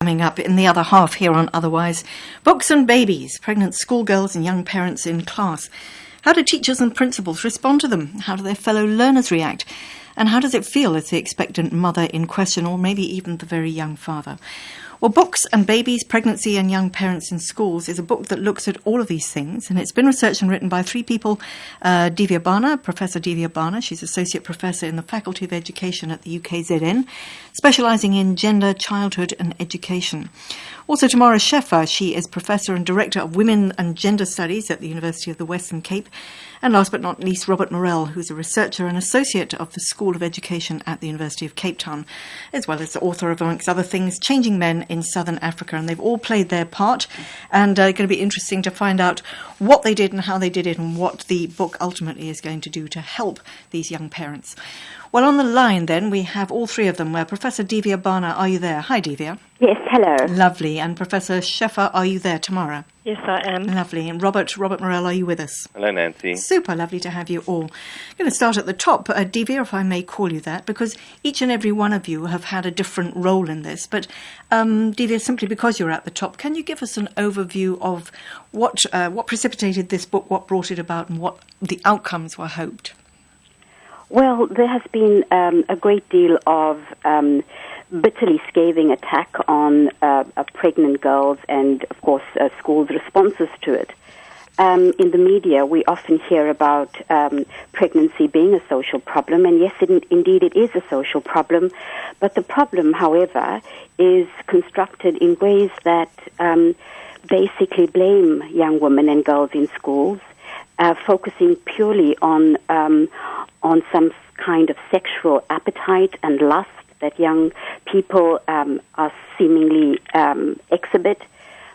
Coming up in the other half here on Otherwise, books and babies, pregnant schoolgirls and young parents in class. How do teachers and principals respond to them? How do their fellow learners react? And how does it feel as the expectant mother in question, or maybe even the very young father? Well, Books and Babies, Pregnancy and Young Parents in Schools is a book that looks at all of these things, and it's been researched and written by three people. Divya Bana, Professor Divya Bana, she's Associate Professor in the Faculty of Education at the UKZN, specialising in gender, childhood and education. Also, Tamara Sheffer, she is Professor and Director of Women and Gender Studies at the University of the Western Cape. And last but not least, Robert Morell, who's a researcher and associate of the School of Education at the University of Cape Town, as well as the author of, amongst other things, Changing Men in Southern Africa. And they've all played their part, and it's going to be interesting to find out what they did and how they did it and what the book ultimately is going to do to help these young parents. Well, on the line then, we have all three of them. Professor Divya Bana, are you there? Hi, Divya. Yes, hello. Lovely. And Professor Sheffer, are you there, Tamara? Yes, I am. Lovely. And Robert Morell, are you with us? Hello, Nancy. Super lovely to have you all. I'm going to start at the top, Divya, if I may call you that, because each and every one of you have had a different role in this. But Divya, simply because you're at the top, can you give us an overview of what precipitated this book, what brought it about, and what the outcomes were hoped? Well, there has been a great deal of bitterly scathing attack on pregnant girls and, of course, schools' responses to it. In the media, we often hear about pregnancy being a social problem, and yes, indeed it is a social problem. But the problem, however, is constructed in ways that basically blame young women and girls in schools, focusing purely on some kind of sexual appetite and lust that young people are seemingly exhibit.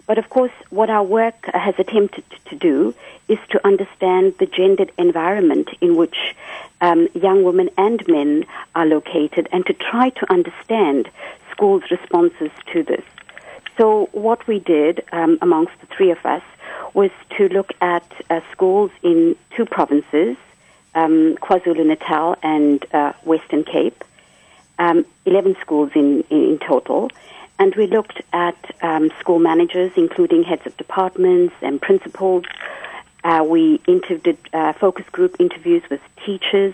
But of course, what our work has attempted to do is to understand the gendered environment in which young women and men are located, and to try to understand schools' responses to this. So what we did amongst the three of us was to look at schools in two provinces, KwaZulu-Natal and Western Cape, 11 schools in total. And we looked at school managers, including heads of departments and principals. We did focus group interviews with teachers.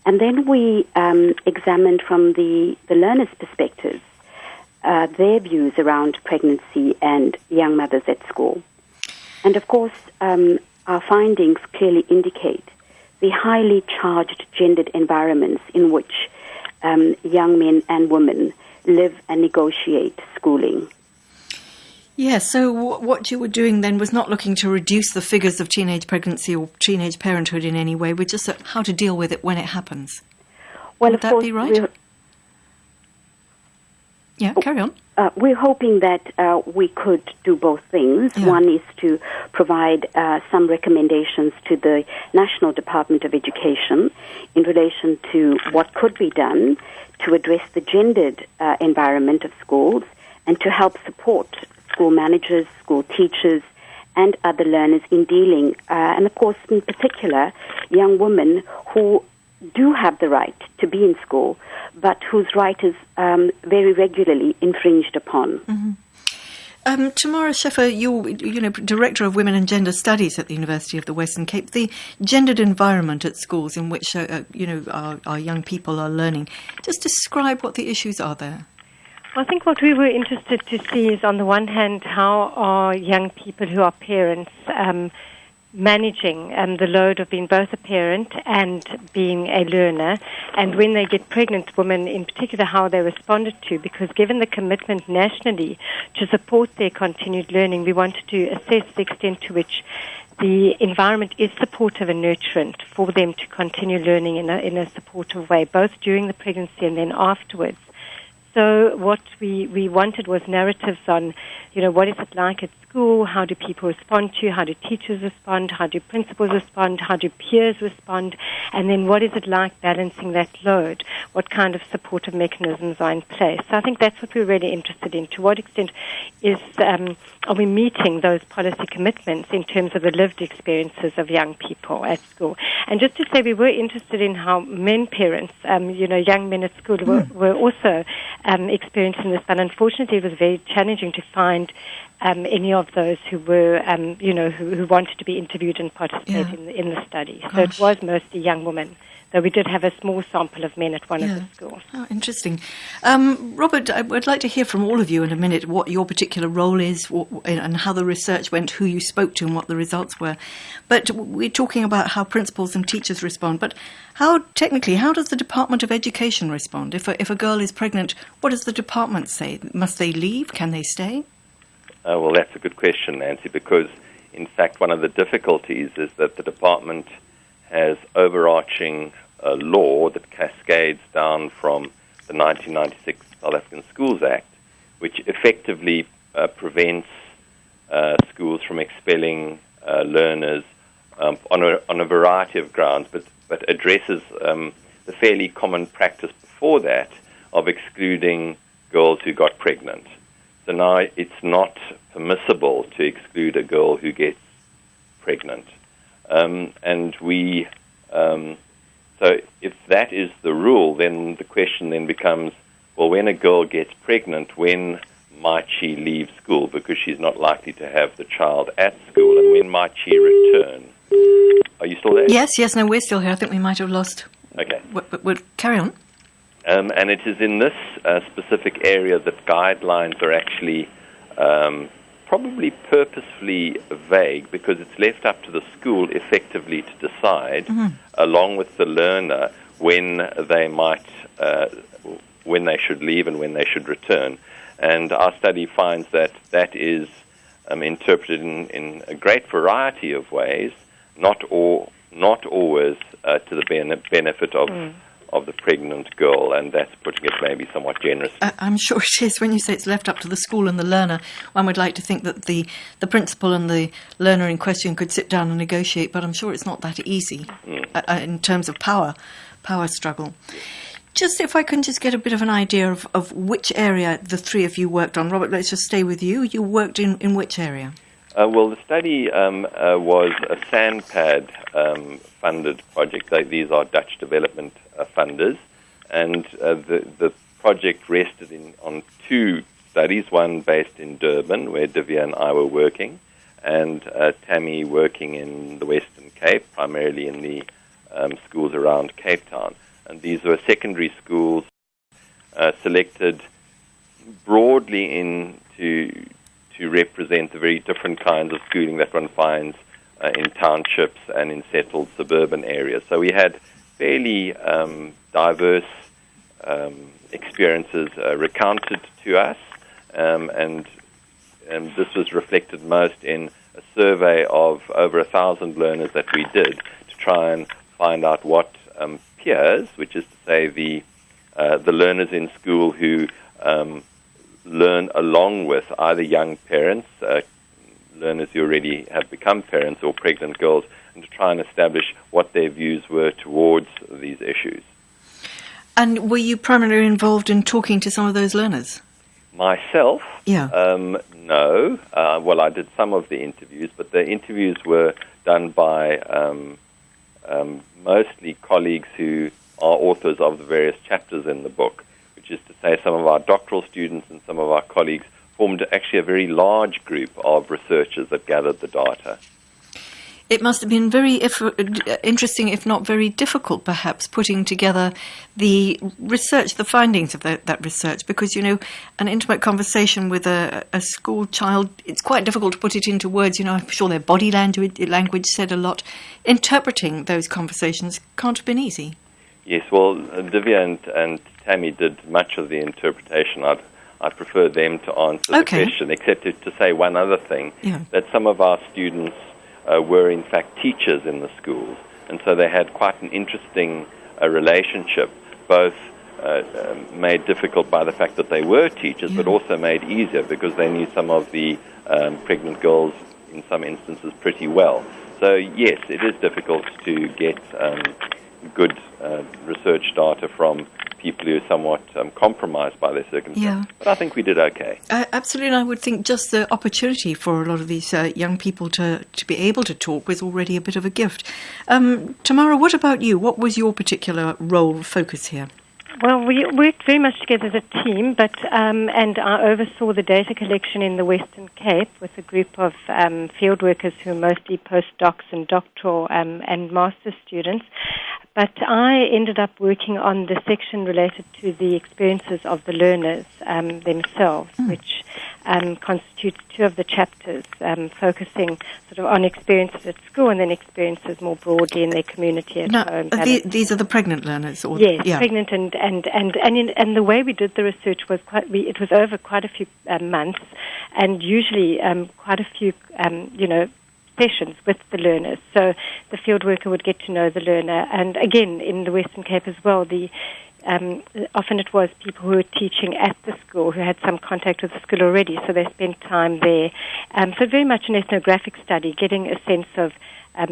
And then we examined from the learners' perspectives their views around pregnancy and young mothers at school. And of course, our findings clearly indicate the highly charged gendered environments in which young men and women live and negotiate schooling. Yes, so what you were doing then was not looking to reduce the figures of teenage pregnancy or teenage parenthood in any way, but just how to deal with it when it happens. Well, Would that be right? Yeah, carry on. We're hoping that we could do both things. Yeah. One is to provide some recommendations to the National Department of Education in relation to what could be done to address the gendered environment of schools, and to help support school managers, school teachers, and other learners in dealing, and of course, in particular, young women who do have the right to be in school, but whose right is very regularly infringed upon. Mm-hmm. Tamara Sheffer, you're Director of Women and Gender Studies at the University of the Western Cape. The gendered environment at schools in which our young people are learning. Just describe what the issues are there. Well, I think what we were interested to see is, on the one hand, how are young people who are parents managing the load of being both a parent and being a learner, and when they get pregnant, women in particular, how they responded to, because given the commitment nationally to support their continued learning, we wanted to assess the extent to which the environment is supportive and nurturant for them to continue learning in a supportive way, both during the pregnancy and then afterwards. So what we wanted was narratives on, what is it like at school? How do people respond to you? How do teachers respond? How do principals respond? How do peers respond? And then what is it like balancing that load? What kind of supportive mechanisms are in place? So I think that's what we're really interested in. To what extent are we meeting those policy commitments in terms of the lived experiences of young people at school? And just to say, we were interested in how men parents, young men at school were also experiencing this, but unfortunately it was very challenging to find any of those who were, who wanted to be interviewed and participate in the study. Gosh. So it was mostly young women, though we did have a small sample of men at one of the schools. Oh, interesting. Robert, I would like to hear from all of you in a minute what your particular role is and how the research went, who you spoke to and what the results were. But we're talking about how principals and teachers respond. But how does the Department of Education respond? If a girl is pregnant, what does the department say? Must they leave? Can they stay? Well, that's a good question, Nancy, because, in fact, one of the difficulties is that the department has overarching law that cascades down from the 1996 South African Schools Act, which effectively prevents schools from expelling learners on a variety of grounds, but addresses the fairly common practice before that of excluding girls who got pregnant. So now it's not permissible to exclude a girl who gets pregnant. So if that is the rule, then the question then becomes, well, when a girl gets pregnant, when might she leave school? Because she's not likely to have the child at school. And when might she return? Are you still there? Yes, no, we're still here. I think we might have lost. Okay. But we'll carry on. And it is in this specific area that guidelines are actually probably purposefully vague, because it's left up to the school effectively to decide, along with the learner, when they should leave and when they should return. And our study finds that is interpreted in a great variety of ways, not always to the benefit of the pregnant girl, and that's putting it maybe somewhat generously. I'm sure it is. When you say it's left up to the school and the learner, one would like to think that the principal and the learner in question could sit down and negotiate, but I'm sure it's not that easy in terms of power struggle. Just if I can just get a bit of an idea of which area the three of you worked on. Robert, let's just stay with you. You worked in which area? Well, the study was a SANPAD funded project. These are Dutch development funders, and the project rested on two studies, one based in Durban, where Divya and I were working, and Tammy working in the Western Cape, primarily in the schools around Cape Town. And these were secondary schools selected broadly to represent the very different kinds of schooling that one finds in townships and in settled suburban areas. So we had fairly diverse experiences recounted to us, and this was reflected most in a survey of over 1,000 learners that we did to try and find out what peers, which is to say the learners in school who learn along with either young parents, learners who already have become parents, or pregnant girls, and to try and establish what their views were towards these issues. And were you primarily involved in talking to some of those learners? Myself? Yeah. No. Well, I did some of the interviews, but the interviews were done by mostly colleagues who are authors of the various chapters in the book, which is to say some of our doctoral students and some of our colleagues formed actually a very large group of researchers that gathered the data. It must have been very interesting, if not very difficult, perhaps, putting together the research, the findings of that research, because, an intimate conversation with a school child, it's quite difficult to put it into words. I'm sure their body language said a lot. Interpreting those conversations can't have been easy. Yes, well, Divya and Tammy did much of the interpretation. I'd prefer them to answer the question, except to say one other thing, that some of our students were in fact teachers in the schools, and so they had quite an interesting relationship, both made difficult by the fact that they were teachers, but also made easier because they knew some of the pregnant girls in some instances pretty well. So yes, it is difficult to get good research data from people who are somewhat compromised by their circumstances. But I think we did okay. Absolutely, and I would think just the opportunity for a lot of these young people to be able to talk was already a bit of a gift. Tamara, what about you? What was your particular role, focus here? Well, we worked very much together as a team, but and I oversaw the data collection in the Western Cape with a group of field workers who are mostly postdocs and doctoral and master's students. But I ended up working on the section related to the experiences of the learners themselves, which constitutes 2 of the chapters, focusing sort of on experiences at school and then experiences more broadly in their community at home. These are the pregnant learners? Or yes, pregnant and the way we did the research was it was over quite a few months, and usually quite a few, sessions with the learners. So the field worker would get to know the learner. And again, in the Western Cape as well, often it was people who were teaching at the school who had some contact with the school already, so they spent time there. So very much an ethnographic study, getting a sense of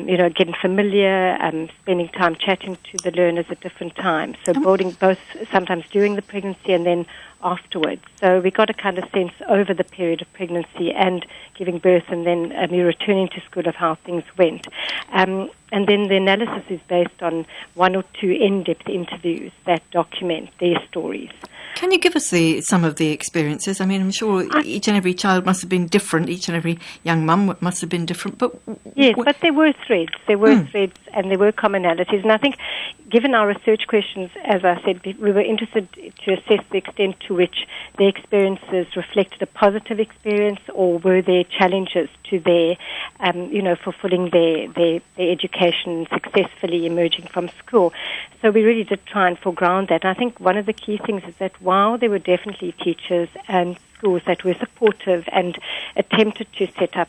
getting familiar, spending time chatting to the learners at different times. So building both sometimes during the pregnancy and then afterwards. So we got a kind of sense over the period of pregnancy and giving birth and then returning to school of how things went. And then the analysis is based on 1 or 2 in-depth interviews that document their stories. Can you give us some of the experiences? I mean, I'm sure each and every child must have been different. Each and every young mum must have been different. But yes, but there were threads. There were threads and there were commonalities. And I think, given our research questions, as I said, we were interested to assess the extent to which their experiences reflected a positive experience, or were there challenges to their, fulfilling their education, successfully emerging from school. So we really did try and foreground that. And I think one of the key things is that while there were definitely teachers and schools that were supportive and attempted to set up,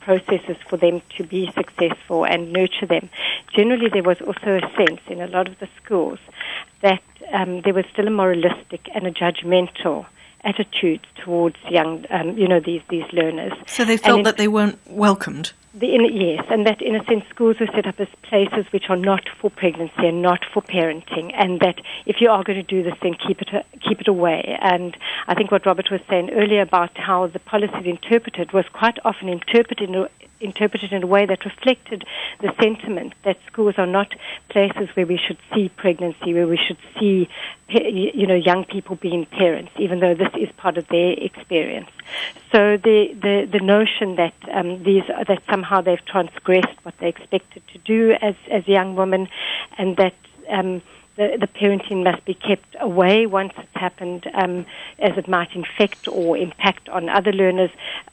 processes for them to be successful and nurture them, generally there was also a sense in a lot of the schools that there was still a moralistic and a judgmental attitude towards young, these learners. So they felt that they weren't welcomed? Yes, and that in a sense schools were set up as places which are not for pregnancy and not for parenting, and that if you are going to do this, then keep it away. And I think what Robert was saying earlier about how the policies interpreted was quite often interpreted in a way that reflected the sentiment that schools are not places where we should see pregnancy, where we should see young people being parents, even though this is part of their experience. So the notion that that somehow they've transgressed what they expected to do as young women, and that the parenting must be kept away once it's happened, as it might infect or impact on other learners,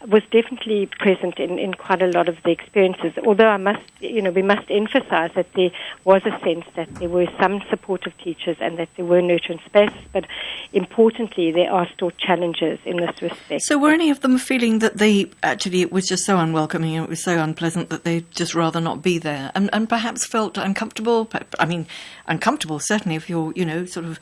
was definitely present in quite a lot of the experiences. Although we must emphasize that there was a sense that there were some supportive teachers and that there were nurturing spaces, but importantly, there are still challenges in this respect. So were any of them feeling that it was just so unwelcoming and it was so unpleasant that they'd just rather not be there, and perhaps felt uncomfortable? I mean, uncomfortable, certainly if you're, sort of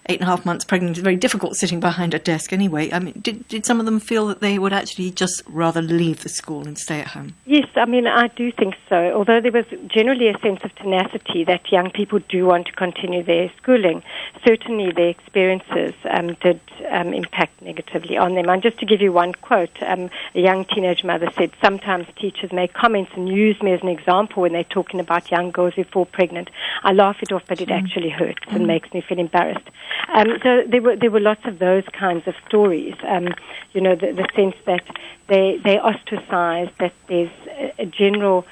8.5 months pregnant, it's very difficult sitting behind a desk anyway. I mean, did some of them feel that they would actually just rather leave the school and stay at home? Yes, I mean, I do think so. Although there was generally a sense of tenacity that young people do want to continue their schooling, certainly their experiences did impact negatively on them. And just to give you one quote, a young teenage mother said, "Sometimes teachers make comments and use me as an example when they're talking about young girls who fall pregnant. I laugh it off, but it actually hurts and makes me feel embarrassed." So there were lots of those kinds of stories. The sense that they ostracize, that there's a general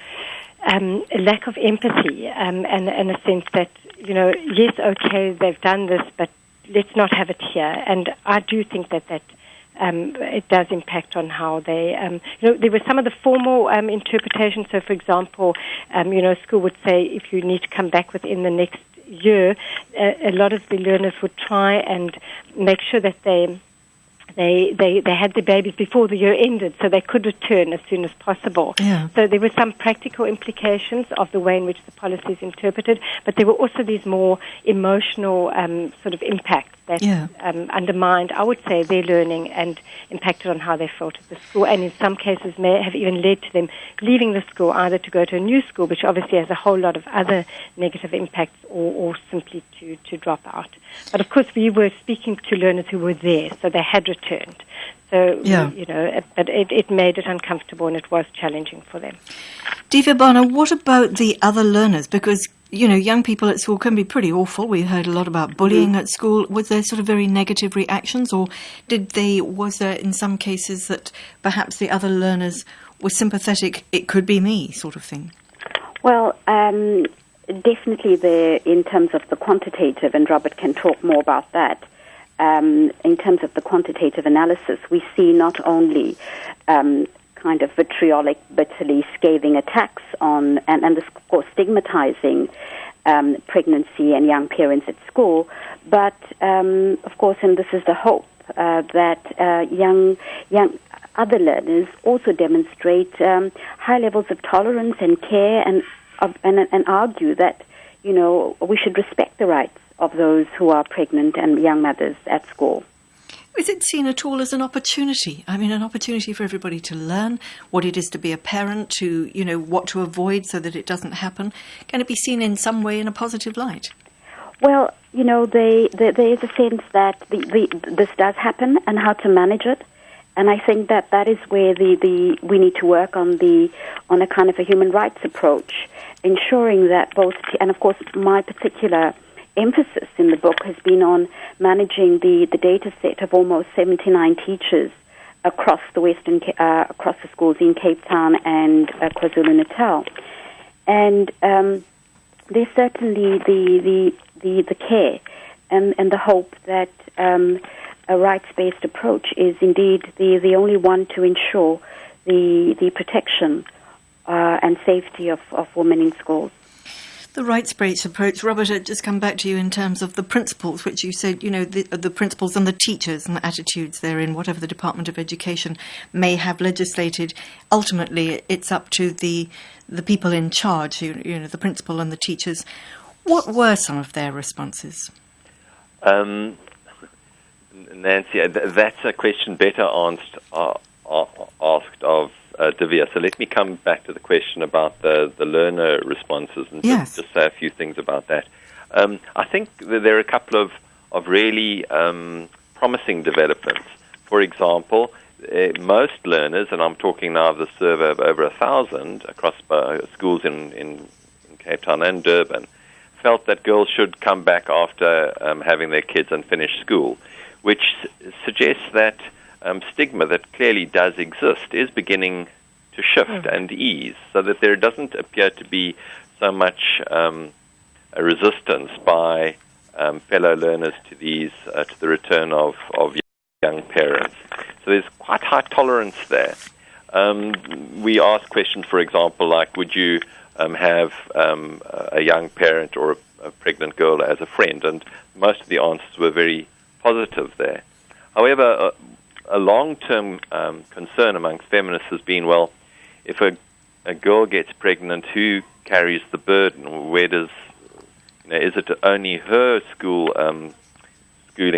lack of empathy, and a sense that yes, okay, they've done this, but let's not have it here. And I do think that it does impact on how they, there were some of the formal interpretations. So, for example, school would say if you need to come back within the next year, a lot of the learners would try and make sure that they had the babies before the year ended, so they could return as soon as possible. Yeah. So there were some practical implications of the way in which the policy is interpreted, but there were also these more emotional sort of impacts that undermined, I would say, their learning and impacted on how they felt at the school, and in some cases may have even led to them leaving the school either to go to a new school, which obviously has a whole lot of other negative impacts, or simply to drop out. But of course we were speaking to learners who were there, so they had returned. So, but it made it uncomfortable and it was challenging for them. Divya Bana, what about the other learners? Because, young people at school can be pretty awful. We heard a lot about bullying at school. Was there sort of very negative reactions, or was there in some cases that perhaps the other learners were sympathetic, it could be me sort of thing? Well, definitely in terms of the quantitative, and Robert can talk more about that, in terms of the quantitative analysis, we see not only kind of vitriolic, bitterly scathing attacks on, and of course stigmatizing pregnancy and young parents at school, but of course, and this is the hope, that young other learners also demonstrate high levels of tolerance and care, and argue that we should respect the rights of those who are pregnant and young mothers at school. Is it seen at all as an opportunity? I mean, an opportunity for everybody to learn what it is to be a parent, to, what to avoid so that it doesn't happen? Can it be seen in some way in a positive light? Well, there is a sense that this does happen and how to manage it. And I think that is where we need to work on a kind of a human rights approach, ensuring that both, and of course my particular emphasis in the book has been on managing the data set of almost 79 teachers across across the schools in Cape Town and KwaZulu-Natal. And there's certainly the care and the hope that a rights-based approach is indeed the only one to ensure the protection and safety of women in schools. The rights-based approach, Robert, I'd just come back to you in terms of the principles, which you said, the principles and the teachers and the attitudes therein, whatever the Department of Education may have legislated. Ultimately, it's up to the people in charge, the principal and the teachers. What were some of their responses? Nancy, that's a question better asked of Divya. So let me come back to the question about the learner responses and just say a few things about that. I think that there are a couple of really promising developments. For example, most learners, and I'm talking now of the survey of over 1,000 across schools in Cape Town and Durban, felt that girls should come back after having their kids and finish school, which suggests that stigma that clearly does exist is beginning to shift and ease, so that there doesn't appear to be so much a resistance by fellow learners to the return of young parents. So there's quite high tolerance there. We ask questions, for example, like, would you have a young parent or a pregnant girl as a friend? And most of the answers were very positive there. However, a long-term concern amongst feminists has been, well, if a girl gets pregnant, who carries the burden? Where does, is it only her schooling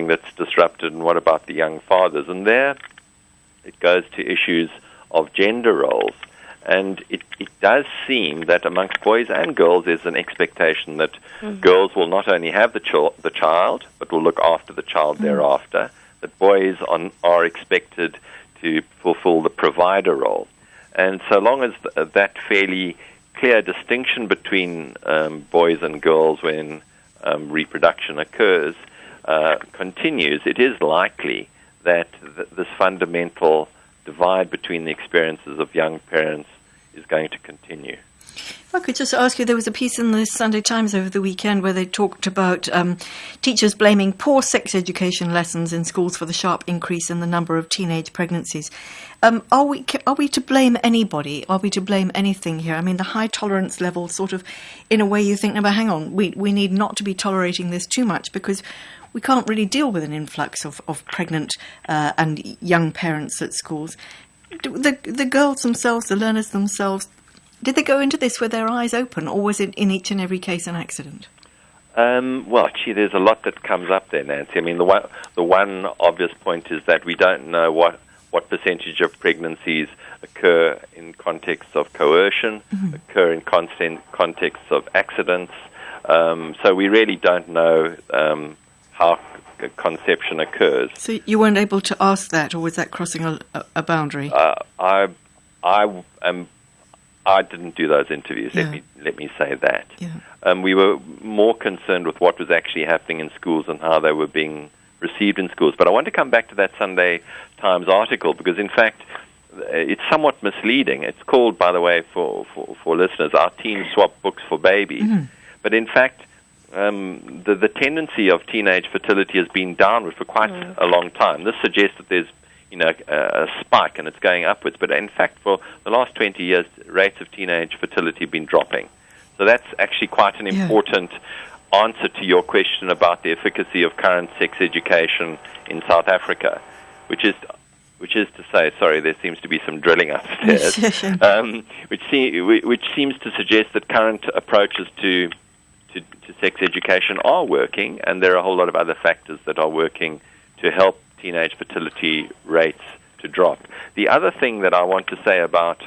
that's disrupted, and what about the young fathers? And there it goes to issues of gender roles. And it does seem that amongst boys and girls there's an expectation that girls will not only have the child, but will look after the child thereafter, that boys are expected to fulfill the provider role. And so long as that fairly clear distinction between boys and girls when reproduction occurs continues, it is likely that this fundamental divide between the experiences of young parents is going to continue. If I could just ask you, there was a piece in the Sunday Times over the weekend where they talked about teachers blaming poor sex education lessons in schools for the sharp increase in the number of teenage pregnancies. Are we to blame anybody? Are we to blame anything here? I mean, the high tolerance level sort of, in a way you think, no, but hang on, we need not to be tolerating this too much, because we can't really deal with an influx of pregnant and young parents at schools. The girls themselves, the learners themselves, did they go into this with their eyes open, or was it in each and every case an accident? Well, there's a lot that comes up there, Nancy. I mean, the one obvious point is that we don't know what percentage of pregnancies occur in contexts of coercion, occur in contexts of accidents. So we really don't know how conception occurs. So you weren't able to ask that, or was that crossing a boundary? I didn't do those interviews. Yeah. Let me say that. Yeah. We were more concerned with what was actually happening in schools and how they were being received in schools. But I want to come back to that Sunday Times article because, in fact, it's somewhat misleading. It's called, by the way, for listeners, Our Teens Swap Books for Babies. Mm-hmm. But in fact, the tendency of teenage fertility has been downward for quite a long time. This suggests that there's a spike and it's going upwards. But in fact, for the last 20 years, rates of teenage fertility have been dropping. So that's actually quite an important answer to your question about the efficacy of current sex education in South Africa, which is to say, sorry, there seems to be some drilling upstairs, which seems to suggest that current approaches to sex education are working, and there are a whole lot of other factors that are working to help teenage fertility rates to drop. The other thing that I want to say about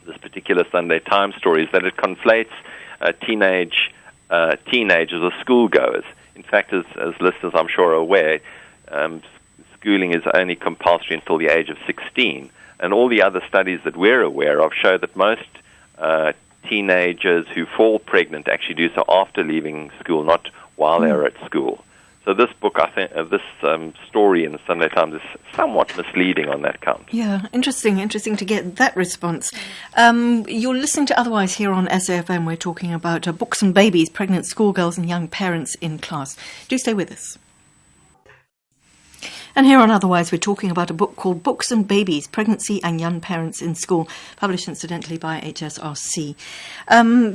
this particular Sunday Times story is that it conflates teenagers or schoolgoers. In fact, as listeners I'm sure are aware, schooling is only compulsory until the age of 16, and all the other studies that we're aware of show that most teenagers who fall pregnant actually do so after leaving school, not while they're at school. So this book, I think, this story in the Sunday Times is somewhat misleading on that count. Yeah, interesting to get that response. You're listening to Otherwise here on SAFM. We're talking about books and babies, pregnant schoolgirls and young parents in class. Do stay with us. And here on Otherwise, we're talking about a book called Books and Babies, Pregnancy and Young Parents in School, published incidentally by HSRC.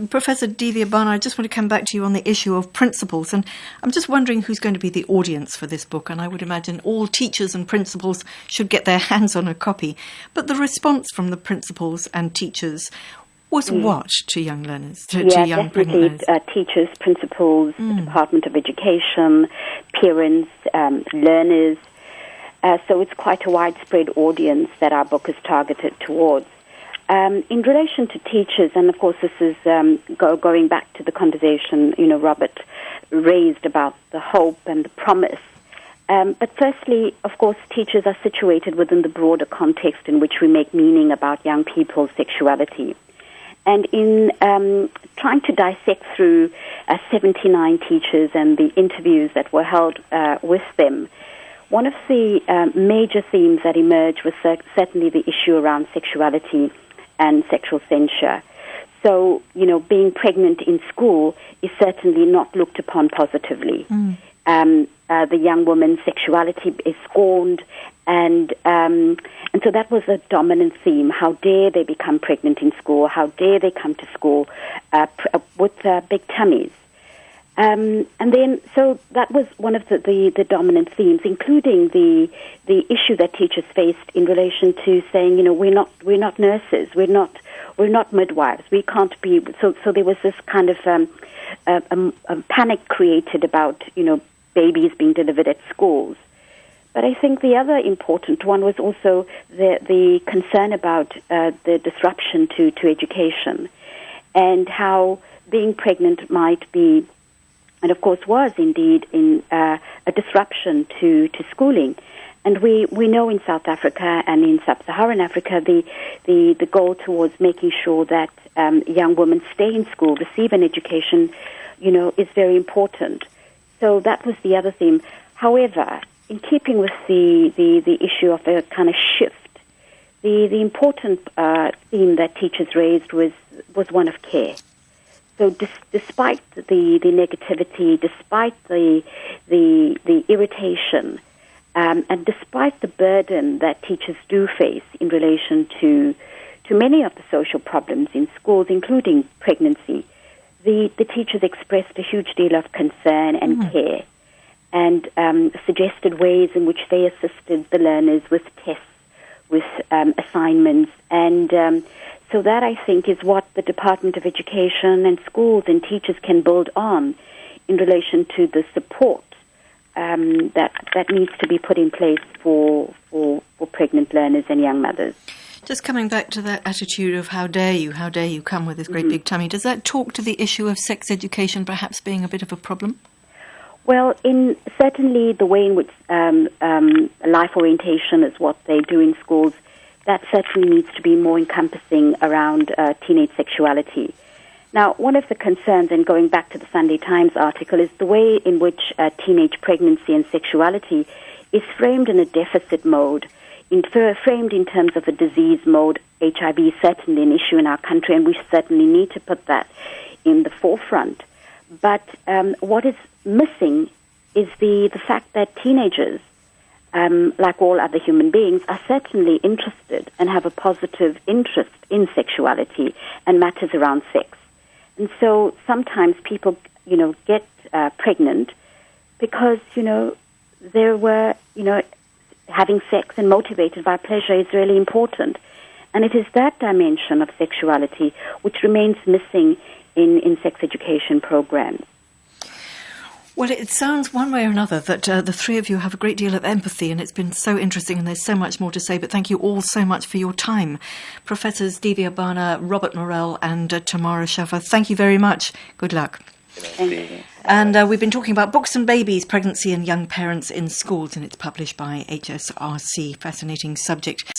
Professor Divya Bana, I just want to come back to you on the issue of principals. And I'm just wondering who's going to be the audience for this book. And I would imagine all teachers and principals should get their hands on a copy. But the response from the principals and teachers was what to young learners, to young pregnant learners? Teachers, principals, the Department of Education, parents, learners. So it's quite a widespread audience that our book is targeted towards. In relation to teachers, and of course this is going back to the conversation, Robert raised about the hope and the promise. But firstly, of course, teachers are situated within the broader context in which we make meaning about young people's sexuality. And in trying to dissect through 79 teachers and the interviews that were held with them, one of the major themes that emerged was certainly the issue around sexuality and sexual censure. So, being pregnant in school is certainly not looked upon positively. The young woman's sexuality is scorned, and so that was a dominant theme. How dare they become pregnant in school? How dare they come to school with big tummies? And then, so that was one of the dominant themes, including the issue that teachers faced in relation to saying, we're not nurses, we're not midwives, we can't be. So there was this kind of a panic created about babies being delivered at schools. But I think the other important one was also the concern about the disruption to education, and how being pregnant might be, and of course was indeed in a disruption to schooling. And we know in South Africa and in sub-Saharan Africa the goal towards making sure that young women stay in school, receive an education, is very important. So that was the other theme. However, in keeping with the issue of a kind of shift, the important theme that teachers raised was one of care. So despite the negativity, despite the irritation, and despite the burden that teachers do face in relation to many of the social problems in schools, including pregnancy, the teachers expressed a huge deal of concern and care, and suggested ways in which they assisted the learners with tests, with assignments, and so that, I think, is what the Department of Education and schools and teachers can build on in relation to the support that needs to be put in place for pregnant learners and young mothers. Just coming back to that attitude of how dare you come with this great big tummy, does that talk to the issue of sex education perhaps being a bit of a problem? Well, certainly the way in which life orientation is what they do in schools, that certainly needs to be more encompassing around teenage sexuality. Now, one of the concerns, and going back to the Sunday Times article, is the way in which teenage pregnancy and sexuality is framed in a deficit mode, framed in terms of a disease mode. HIV is certainly an issue in our country, and we certainly need to put that in the forefront. But what is missing is the fact that teenagers, like all other human beings, are certainly interested and have a positive interest in sexuality and matters around sex. And so sometimes people, get pregnant because, they were, having sex and motivated by pleasure is really important. And it is that dimension of sexuality which remains missing in sex education programs. Well, it sounds one way or another that the three of you have a great deal of empathy, and it's been so interesting, and there's so much more to say, but thank you all so much for your time. Professors Divya Bana, Robert Morell and Tamara Shaffer, thank you very much. Good luck. Thank you. And we've been talking about Books and Babies, Pregnancy and Young Parents in Schools, and it's published by HSRC. Fascinating subject.